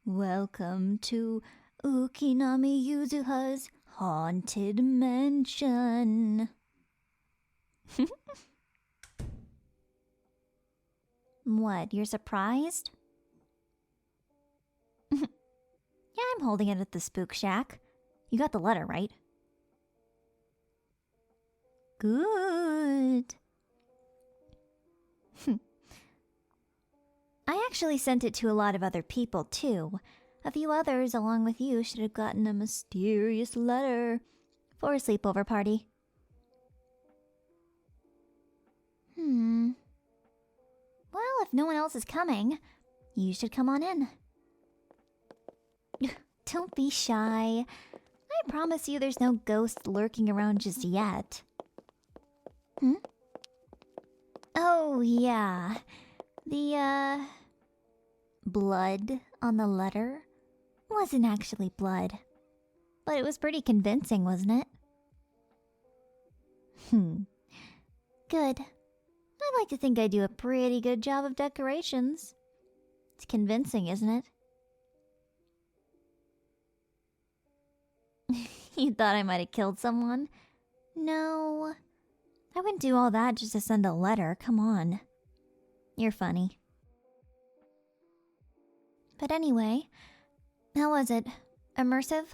Welcome to Ukinami Yuzuha's Haunted Mansion. What, you're surprised? Yeah, I'm holding it at the Spook Shack. You got the letter, right? Good. I actually sent it to a lot of other people, too. A few others, along with you, should have gotten a mysterious letter for a sleepover party. Well, if no one else is coming, you should come on in. Don't be shy. I promise you there's no ghost lurking around just yet. Oh, yeah. The, blood on the letter wasn't actually blood. But it was pretty convincing, wasn't it? Good. I like to think I do a pretty good job of decorations. It's convincing, isn't it? You thought I might have killed someone? No. I wouldn't do all that just to send a letter, come on. You're funny. But anyway, how was it? Immersive?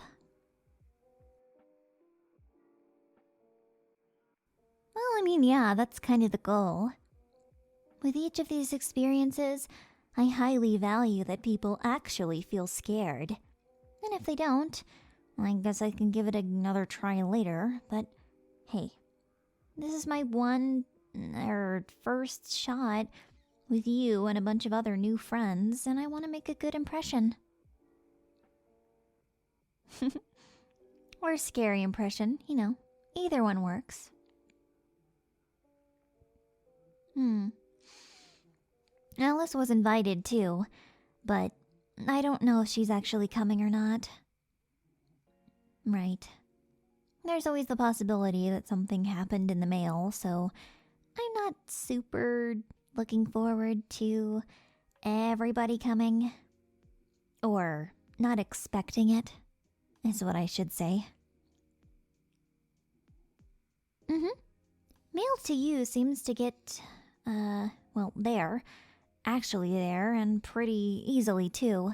Well, I mean, yeah, that's kind of the goal. With each of these experiences, I highly value that people actually feel scared. And if they don't, I guess I can give it another try later, but hey, this is my first shot with you and a bunch of other new friends, and I want to make a good impression. Or a scary impression, you know. Either one works. Alice was invited too, but I don't know if she's actually coming or not. Right. There's always the possibility that something happened in the mail, so I'm not super looking forward to everybody coming. Or not expecting it, is what I should say. Mail to you seems to get, actually there, and pretty easily too.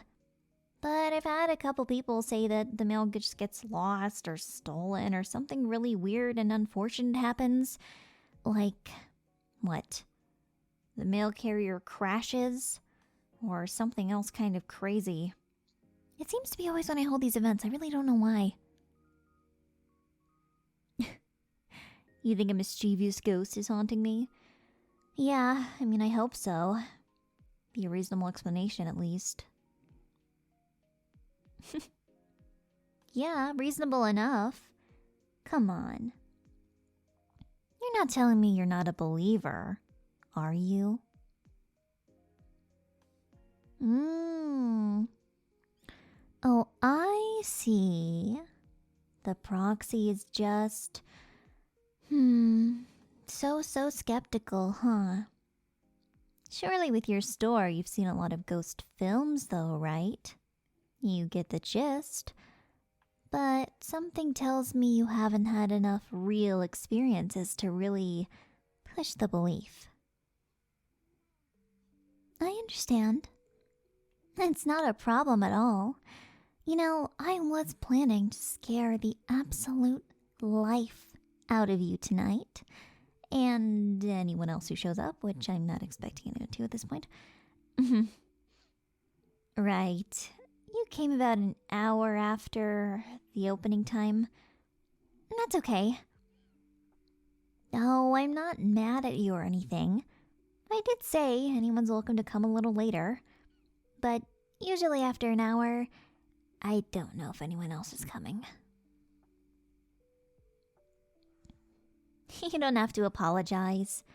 But I've had a couple people say that the mail just gets lost or stolen or something really weird and unfortunate happens. Like, what? The mail carrier crashes? Or something else kind of crazy. It seems to be always when I hold these events. I really don't know why. You think a mischievous ghost is haunting me? Yeah, I mean, I hope so. Be a reasonable explanation, at least. Yeah, reasonable enough. Come on. You're not telling me you're not a believer, are you? Oh, I see. The proxy is just... So skeptical, huh? Surely with your store, you've seen a lot of ghost films though, right? You get the gist. But something tells me you haven't had enough real experiences to really push the belief. I understand. It's not a problem at all. You know, I was planning to scare the absolute life out of you tonight. And anyone else who shows up, which I'm not expecting anyone to at this point. Right. You came about an hour after the opening time. That's okay. Oh, I'm not mad at you or anything. I did say anyone's welcome to come a little later. But usually after an hour, I don't know if anyone else is coming. You don't have to apologize.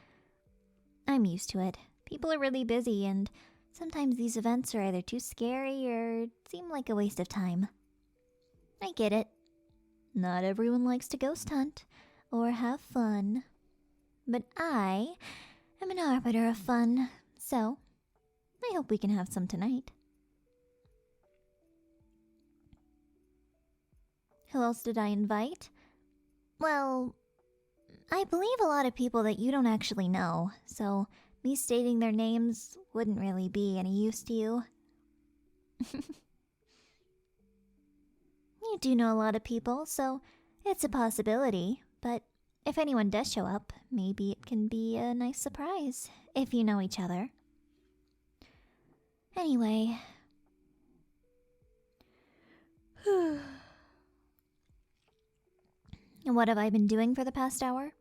I'm used to it. People are really busy, and sometimes these events are either too scary or seem like a waste of time. I get it. Not everyone likes to ghost hunt or have fun. But I am an arbiter of fun, so I hope we can have some tonight. Who else did I invite? Well, I believe a lot of people that you don't actually know, so me stating their names wouldn't really be any use to you. You do know a lot of people, so it's a possibility, but if anyone does show up, maybe it can be a nice surprise if you know each other. Anyway. What have I been doing for the past hour?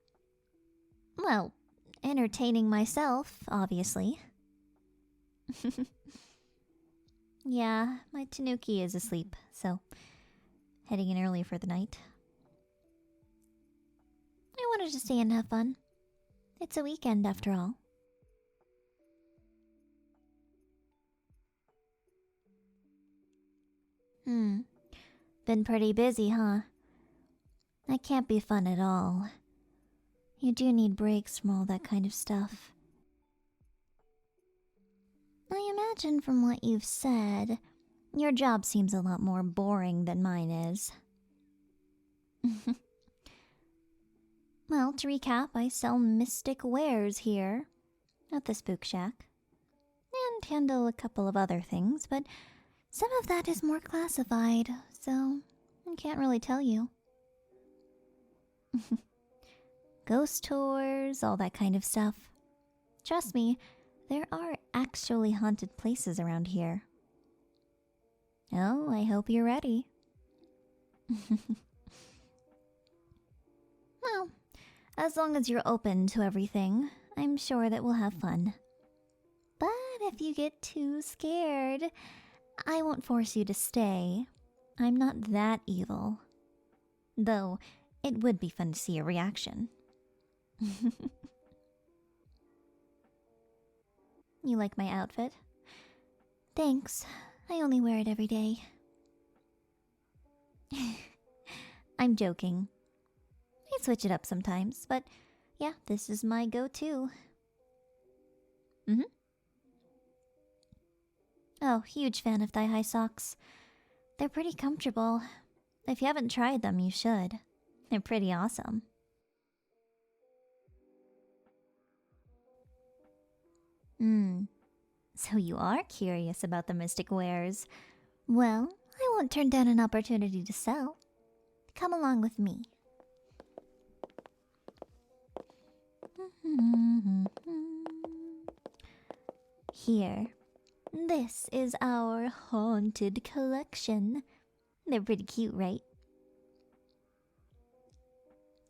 Well, entertaining myself, obviously. Yeah, my Tanuki is asleep, so heading in early for the night. I wanted to stay and have fun. It's a weekend after all. Been pretty busy, huh? That can't be fun at all. You do need breaks from all that kind of stuff. I imagine from what you've said, your job seems a lot more boring than mine is. Well, to recap, I sell mystic wares here at the Spook Shack. And handle a couple of other things, but some of that is more classified, so I can't really tell you. Ghost tours, all that kind of stuff. Trust me, there are actually haunted places around here. Oh, I hope you're ready. Well, as long as you're open to everything, I'm sure that we'll have fun. But if you get too scared, I won't force you to stay. I'm not that evil. Though, it would be fun to see your reaction. You like my outfit? Thanks. I only wear it every day. I'm joking. I switch it up sometimes, but yeah, this is my go-to. Oh, huge fan of thigh-high socks. They're pretty comfortable. If you haven't tried them, you should. They're pretty awesome. So you are curious about the mystic wares. Well, I won't turn down an opportunity to sell. Come along with me. Here. This is our haunted collection. They're pretty cute, right?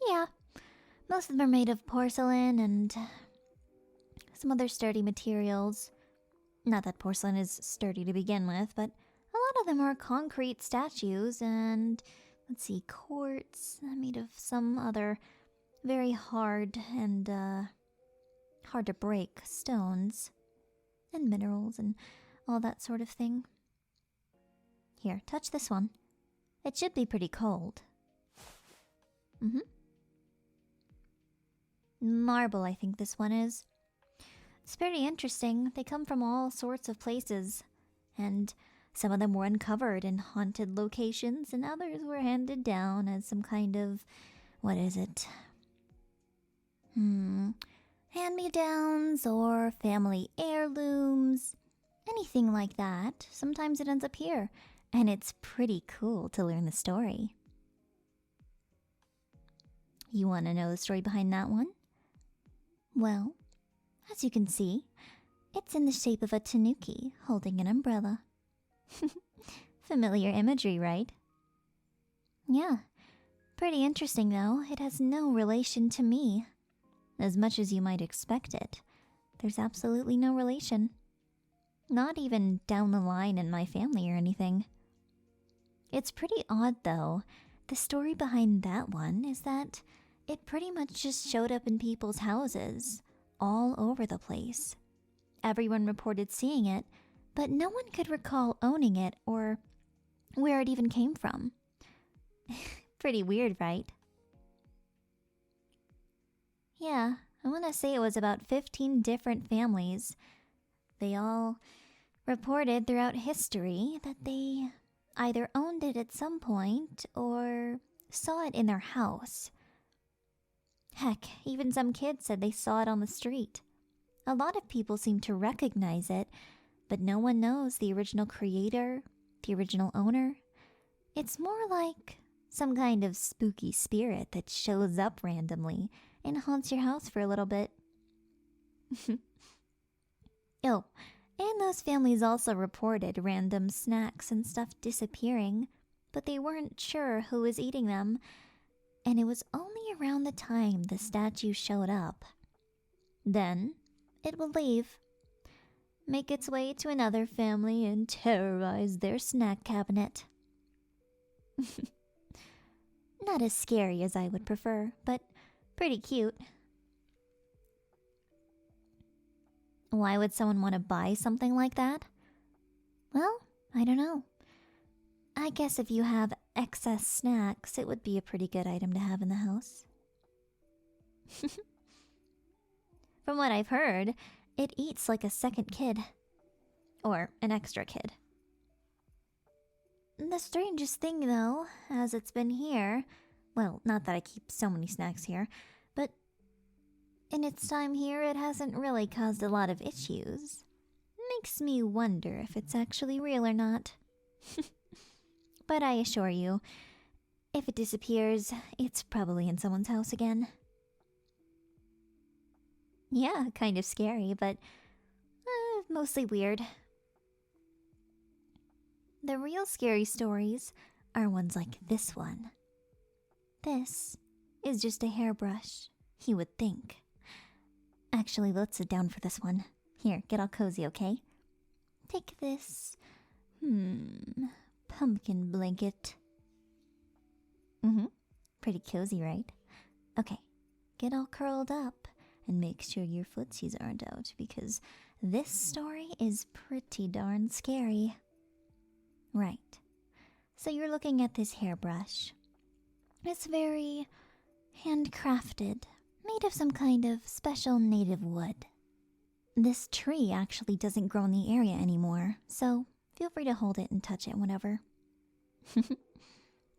Yeah. Most of them are made of porcelain and some other sturdy materials. Not that porcelain is sturdy to begin with, but a lot of them are concrete statues and, let's see, quartz made of some other very hard and hard to break stones and minerals and all that sort of thing. Here, touch this one. It should be pretty cold. Marble, I think this one is. It's pretty interesting. They come from all sorts of places, and some of them were uncovered in haunted locations, and others were handed down as some kind of, what is it? Hand-me-downs or family heirlooms, anything like that. Sometimes it ends up here, and it's pretty cool to learn the story. You want to know the story behind that one? Well, as you can see, it's in the shape of a tanuki holding an umbrella. Familiar imagery, right? Yeah, pretty interesting though. It has no relation to me. As much as you might expect it, there's absolutely no relation. Not even down the line in my family or anything. It's pretty odd though. The story behind that one is that it pretty much just showed up in people's houses, all over the place. Everyone reported seeing it, but no one could recall owning it or where it even came from. Pretty weird, right? Yeah, I want to say it was about 15 different families. They all reported throughout history that they either owned it at some point or saw it in their house. Heck, even some kids said they saw it on the street. A lot of people seem to recognize it, but no one knows the original creator, the original owner. It's more like some kind of spooky spirit that shows up randomly and haunts your house for a little bit. Oh, and those families also reported random snacks and stuff disappearing, but they weren't sure who was eating them, and it was only around the time the statue showed up. Then it would leave, make its way to another family, and terrorize their snack cabinet. Not as scary as I would prefer, but pretty cute. Why would someone want to buy something like that? Well, I don't know. I guess if you have excess snacks, it would be a pretty good item to have in the house. From what I've heard, it eats like a second kid. Or an extra kid. The strangest thing, though, as it's been here, well, not that I keep so many snacks here, but in its time here, it hasn't really caused a lot of issues. Makes me wonder if it's actually real or not. But I assure you, if it disappears, it's probably in someone's house again. Yeah, kind of scary, but mostly weird. The real scary stories are ones like this one. This is just a hairbrush, you would think. Actually, let's sit down for this one. Here, get all cozy, okay? Take this, pumpkin blanket. Pretty cozy, right? Okay, get all curled up and make sure your footsies aren't out, because this story is pretty darn scary. Right, so you're looking at this hairbrush. It's very handcrafted, made of some kind of special native wood. This tree actually doesn't grow in the area anymore, so feel free to hold it and touch it whenever.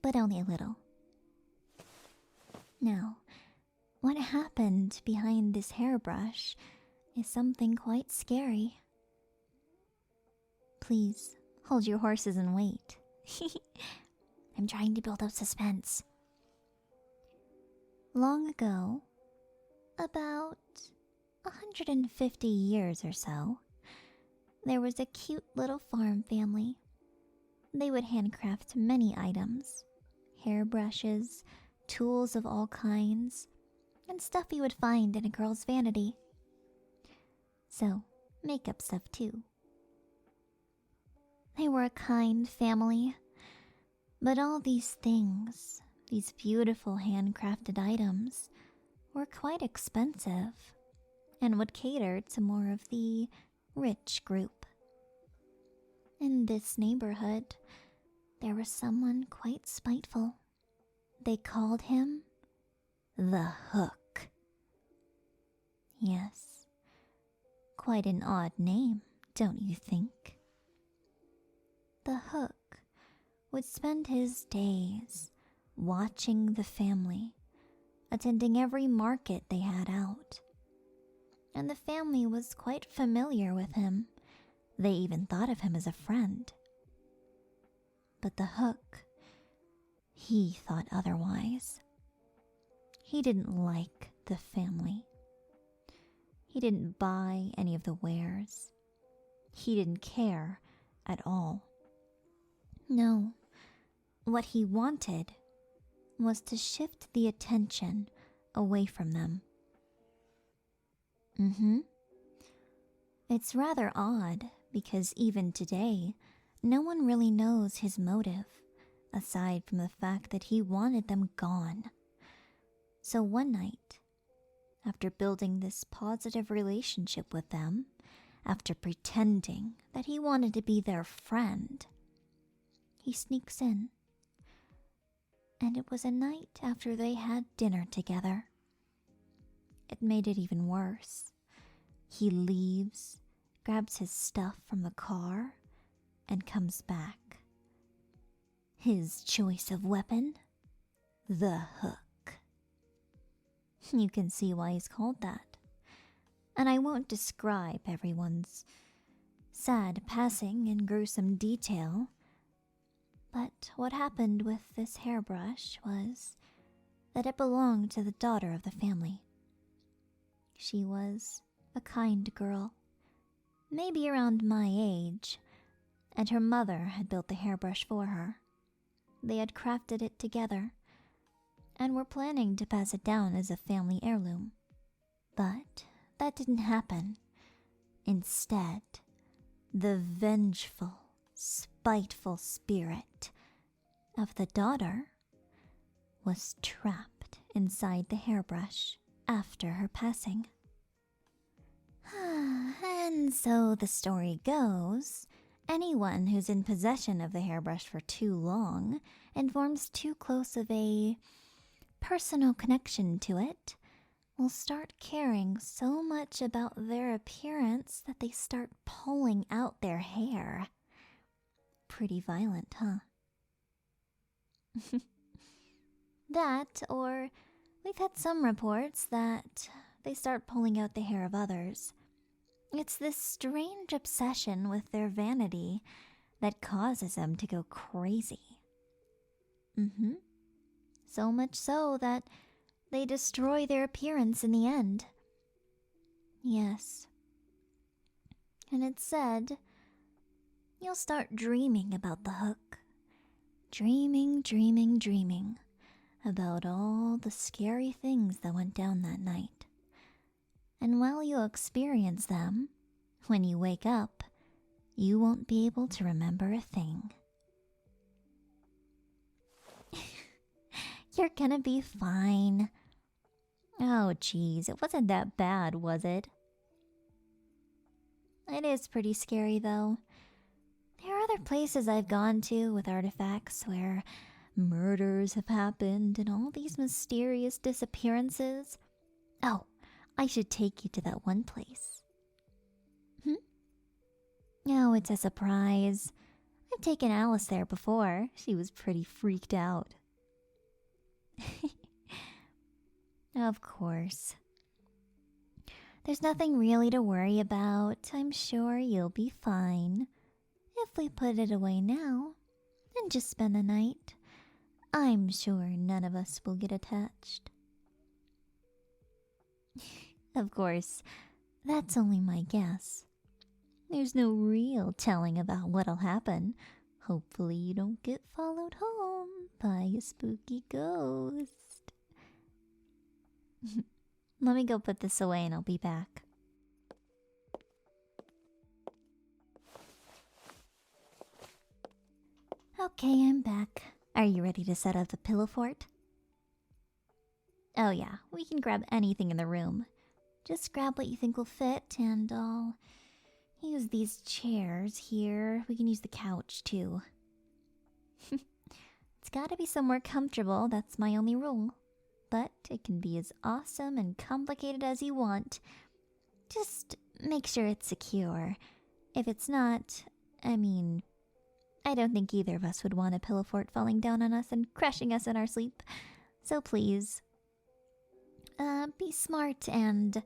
But only a little. Now, what happened behind this hairbrush is something quite scary. Please, hold your horses and wait. I'm trying to build up suspense. Long ago, about 150 years or so, there was a cute little farm family. They would handcraft many items, hairbrushes, tools of all kinds, and stuff you would find in a girl's vanity. So, makeup stuff too. They were a kind family, but all these things, these beautiful handcrafted items, were quite expensive and would cater to more of the rich group. In this neighborhood, there was someone quite spiteful. They called him the Hook. Yes, quite an odd name, don't you think? The Hook would spend his days watching the family, attending every market they had out. And the family was quite familiar with him. They even thought of him as a friend. But the Hook, he thought otherwise. He didn't like the family. He didn't buy any of the wares. He didn't care at all. No, what he wanted was to shift the attention away from them. It's rather odd, because even today, no one really knows his motive, aside from the fact that he wanted them gone. So one night, after building this positive relationship with them, after pretending that he wanted to be their friend, he sneaks in. And it was a night after they had dinner together. It made it even worse. He leaves, grabs his stuff from the car, and comes back. his choice of weapon, the hook. You can see why he's called that. And I won't describe everyone's sad passing in gruesome detail, but what happened with this hairbrush was that it belonged to the daughter of the family. She was a kind girl, maybe around my age, and her mother had built the hairbrush for her. They had crafted it together, and were planning to pass it down as a family heirloom. But that didn't happen. Instead, the vengeful, spiteful spirit of the daughter was trapped inside the hairbrush after her passing. And so the story goes, anyone who's in possession of the hairbrush for too long and forms too close of a personal connection to it will start caring so much about their appearance that they start pulling out their hair. Pretty violent, huh? That, or we've had some reports that they start pulling out the hair of others. It's this strange obsession with their vanity that causes them to go crazy. So much so that they destroy their appearance in the end. Yes. And it's said you'll start dreaming about the hook. Dreaming about all the scary things that went down that night. And while you'll experience them, when you wake up, you won't be able to remember a thing. You're gonna be fine. Oh, geez, it wasn't that bad, was it? It is pretty scary, though. There are other places I've gone to with artifacts where murders have happened and all these mysterious disappearances. Oh, I should take you to that one place. Oh, it's a surprise. I've taken Alice there before. She was pretty freaked out. Of course. There's nothing really to worry about. I'm sure you'll be fine. If we put it away now and just spend the night, I'm sure none of us will get attached. Of course, that's only my guess. There's no real telling about what'll happen. Hopefully you don't get followed home by a spooky ghost. Let me go put this away and I'll be back. Okay, I'm back. Are you ready to set up the pillow fort? Oh yeah, we can grab anything in the room. Just grab what you think will fit, and I'll use these chairs here. We can use the couch too. It's gotta be somewhere comfortable, that's my only rule. But it can be as awesome and complicated as you want. Just make sure it's secure. If it's not, I don't think either of us would want a pillow fort falling down on us and crushing us in our sleep. So please, be smart and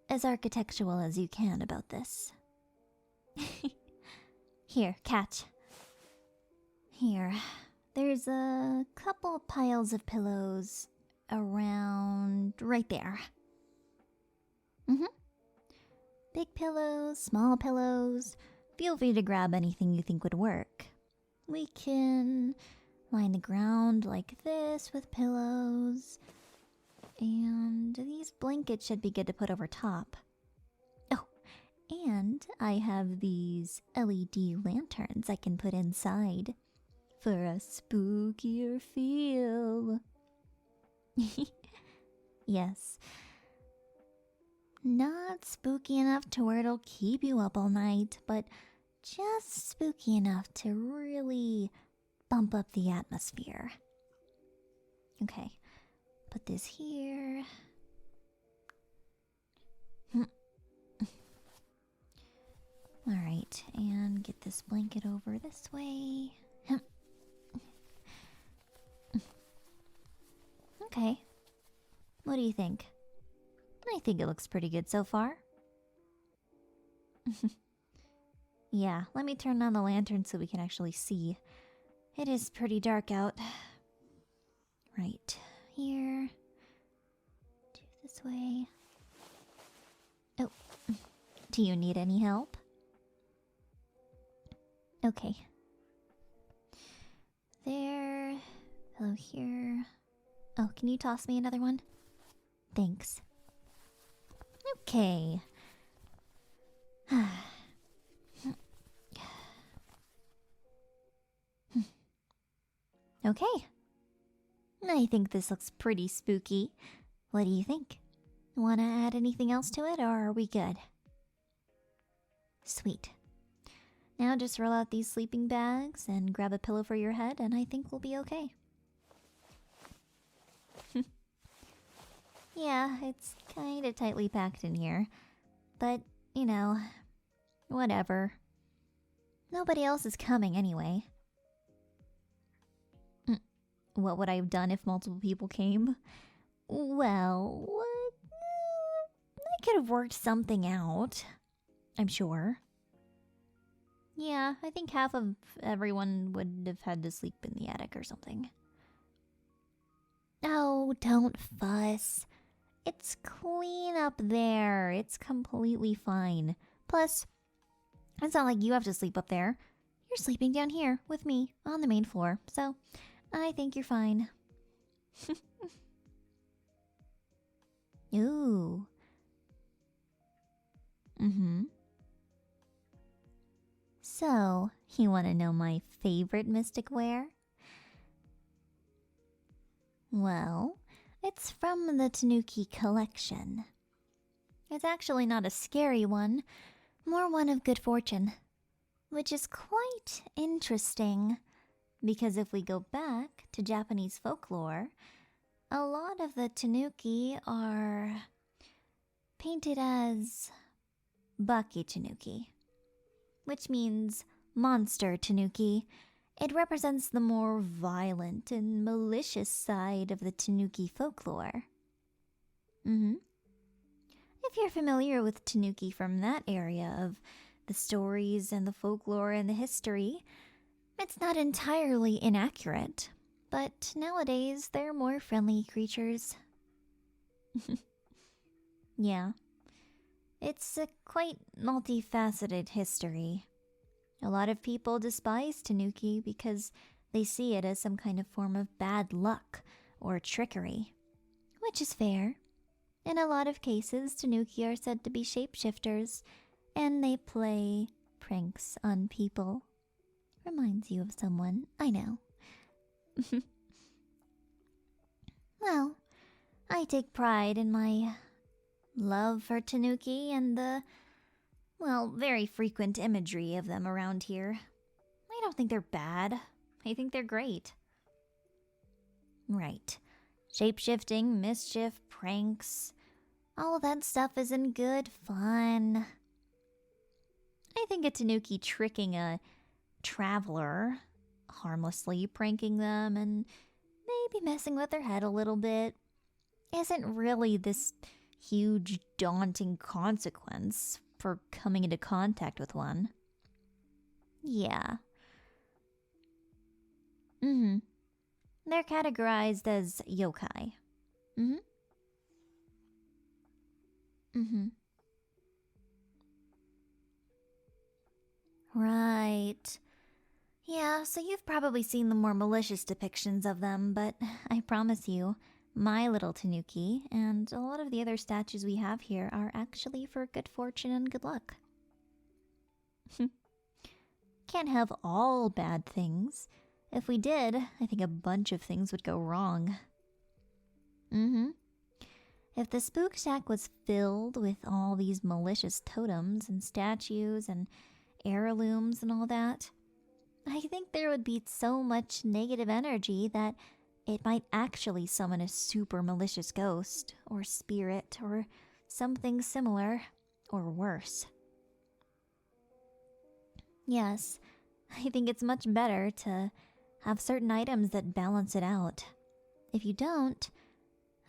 as architectural as you can about this. Here, catch. Here, there's a couple piles of pillows around right there. Big pillows, small pillows. Feel free to grab anything you think would work. We can line the ground like this with pillows. And these blankets should be good to put over top. Oh, and I have these LED lanterns I can put inside for a spookier feel. Yes. Not spooky enough to where it'll keep you up all night, but just spooky enough to really bump up the atmosphere. Okay, put this here. Alright, and get this blanket over this way. What do you think? I think it looks pretty good so far. Yeah, let me turn on the lantern so we can actually see. It is pretty dark out. Right here. Do this way. Oh, do you need any help? Okay. There. Hello here. Oh, can you toss me another one? Thanks. Okay. Okay. I think this looks pretty spooky. What do you think? Want to add anything else to it, or are we good? Sweet. Now just roll out these sleeping bags and grab a pillow for your head, and I think we'll be okay. Yeah, it's kind of tightly packed in here. But, you know, whatever. Nobody else is coming anyway. What would I have done if multiple people came? Well, I could have worked something out. I'm sure. Yeah, I think half of everyone would have had to sleep in the attic or something. Oh, don't fuss. It's clean up there. It's completely fine. Plus, it's not like you have to sleep up there. You're sleeping down here with me on the main floor, so I think you're fine. Ooh. So, you want to know my favorite mystic wear? Well, it's from the Tanuki collection. It's actually not a scary one, more one of good fortune. Which is quite interesting, because if we go back to Japanese folklore, a lot of the Tanuki are painted as Baki Tanuki, which means monster Tanuki. It represents the more violent and malicious side of the Tanuki folklore. If you're familiar with Tanuki from that area of the stories and the folklore and the history, it's not entirely inaccurate, but nowadays they're more friendly creatures. Yeah. It's a quite multifaceted history. A lot of people despise Tanuki because they see it as some kind of form of bad luck or trickery, which is fair. In a lot of cases, Tanuki are said to be shapeshifters, and they play pranks on people. Reminds you of someone, I know. Well, I take pride in my love for Tanuki and the, well, very frequent imagery of them around here. I don't think they're bad. I think they're great. Right. Shapeshifting, mischief, pranks. All that stuff isn't good fun. I think a Tanuki tricking a traveler, harmlessly pranking them and maybe messing with their head a little bit, isn't really this huge, daunting consequence for coming into contact with one. Yeah. They're categorized as yokai. Right. Yeah, so you've probably seen the more malicious depictions of them, but I promise you, my little Tanuki and a lot of the other statues we have here are actually for good fortune and good luck. Can't have all bad things. If we did, I think a bunch of things would go wrong. If the Spook Shack was filled with all these malicious totems and statues and heirlooms and all that, I think there would be so much negative energy that it might actually summon a super malicious ghost or spirit or something similar or worse. Yes, I think it's much better to have certain items that balance it out. If you don't,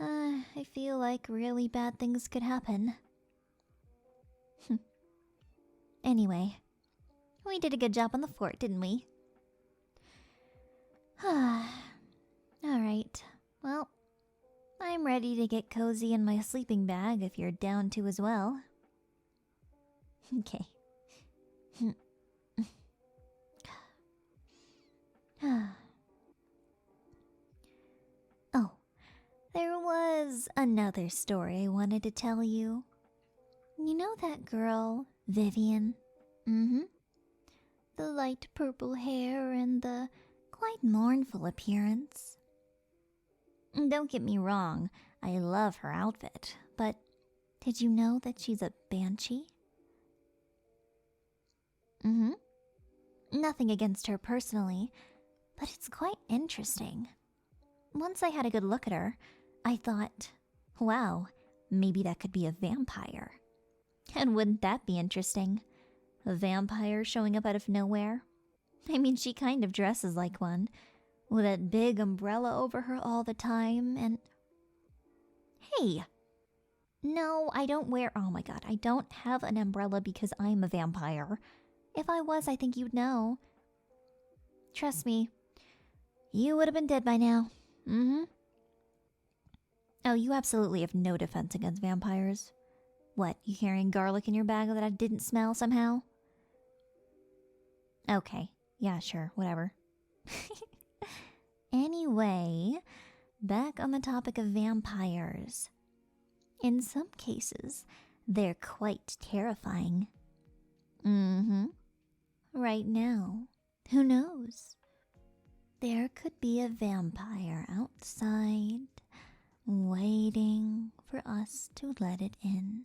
I feel like really bad things could happen. Anyway, we did a good job on the fort, didn't we? Alright, well, I'm ready to get cozy in my sleeping bag if you're down to as well. Okay. Oh, there was another story I wanted to tell you. You know that girl, Vivian? Mm-hmm. The light purple hair and the quite mournful appearance. Don't get me wrong, I love her outfit, but did you know that she's a banshee? Mm-hmm. Nothing against her personally, but it's quite interesting. Once I had a good look at her, I thought, wow, maybe that could be a vampire. And wouldn't that be interesting? A vampire showing up out of nowhere? I mean, she kind of dresses like one, with that big umbrella over her all the time, and... Hey! No, I don't wear... Oh my god, I don't have an umbrella because I'm a vampire. If I was, I think you'd know. Trust me, you would have been dead by now. Mm-hmm. Oh, you absolutely have no defense against vampires. What, you carrying garlic in your bag that I didn't smell somehow? Okay, yeah, sure, whatever. Anyway, back on the topic of vampires. In some cases, they're quite terrifying. Mm-hmm. Right now, who knows? There could be a vampire outside, waiting for us to let it in.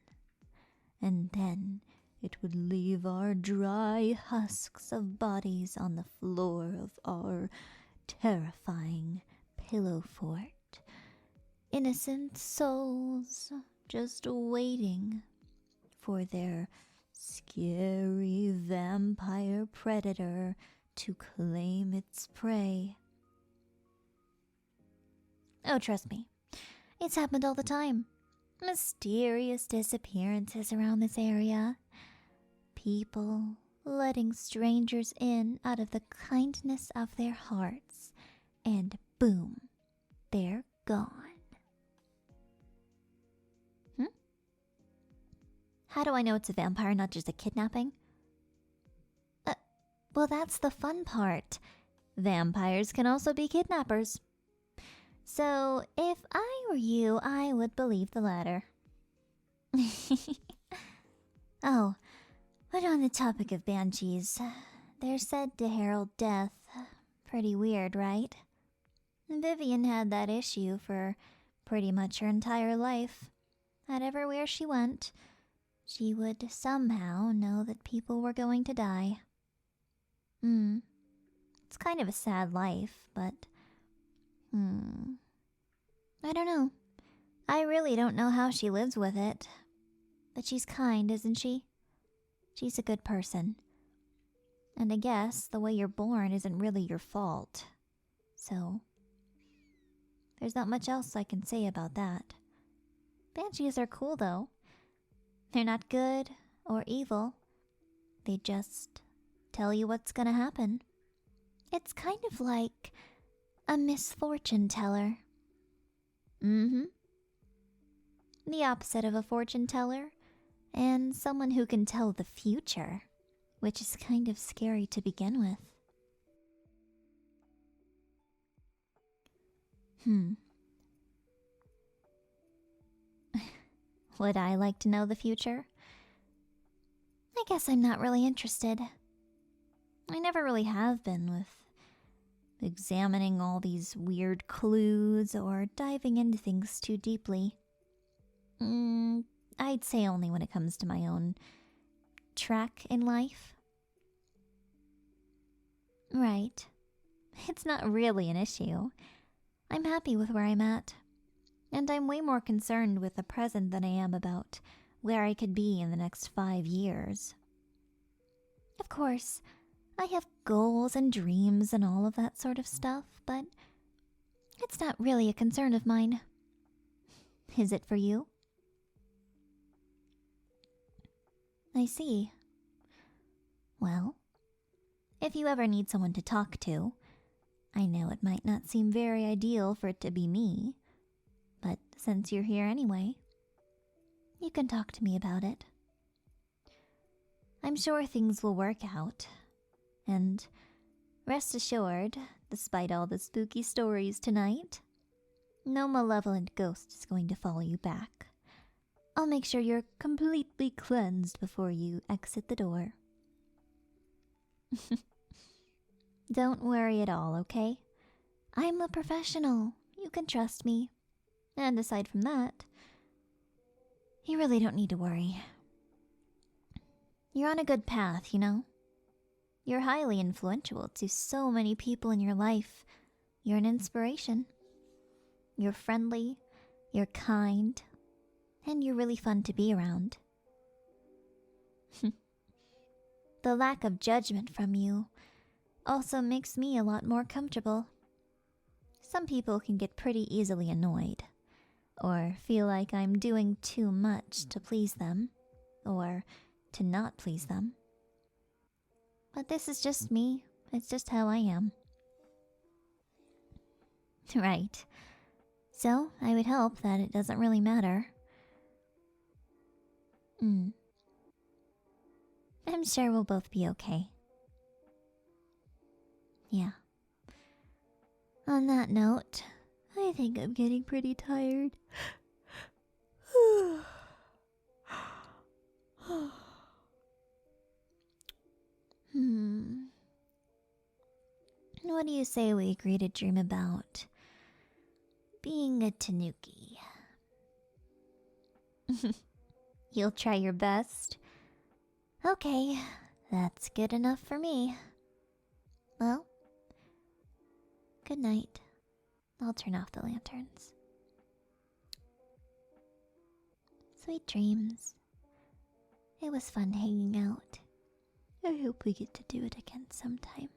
And then it would leave our dry husks of bodies on the floor of our terrifying pillow fort. Innocent souls just waiting for their scary vampire predator to claim its prey. Oh, trust me, it's happened all the time. Mysterious disappearances around this area. People letting strangers in out of the kindness of their hearts, and boom, they're gone. How do I know it's a vampire, not just a kidnapping? Well, that's the fun part. Vampires can also be kidnappers. So, if I were you, I would believe the latter. Oh, but on the topic of banshees, they're said to herald death. Pretty weird, right? Vivian had that issue for pretty much her entire life. At everywhere she went, she would somehow know that people were going to die. It's kind of a sad life, but... I don't know. I really don't know how she lives with it. But she's kind, isn't she? She's a good person. And I guess the way you're born isn't really your fault. So... there's not much else I can say about that. Banshees are cool, though. They're not good or evil. They just tell you what's gonna happen. It's kind of like a misfortune teller. The opposite of a fortune teller, and someone who can tell the future, which is kind of scary to begin with. Would I like to know the future? I guess I'm not really interested. I never really have been with examining all these weird clues or diving into things too deeply. I'd say only when it comes to my own track in life. Right. It's not really an issue. I'm happy with where I'm at. And I'm way more concerned with the present than I am about where I could be in the next 5 years. Of course, I have goals and dreams and all of that sort of stuff, but it's not really a concern of mine. Is it for you? I see. Well, if you ever need someone to talk to, I know it might not seem very ideal for it to be me, but since you're here anyway, you can talk to me about it. I'm sure things will work out, and rest assured, despite all the spooky stories tonight, no malevolent ghost is going to follow you back. I'll make sure you're completely cleansed before you exit the door. Don't worry at all, okay? I'm a professional. You can trust me. And aside from that, you really don't need to worry. You're on a good path, you know? You're highly influential to so many people in your life. You're an inspiration. You're friendly, you're kind, and you're really fun to be around. The lack of judgment from you also makes me a lot more comfortable. Some people can get pretty easily annoyed, or feel like I'm doing too much to please them, or to not please them. But this is just me. It's just how I am. Right. So, I would hope that it doesn't really matter. I'm sure we'll both be okay. Yeah. On that note, I think I'm getting pretty tired. What do you say we agree to dream about being a Tanuki? You'll try your best? Okay, that's good enough for me. Well, good night. I'll turn off the lanterns. Sweet dreams. It was fun hanging out. I hope we get to do it again sometime.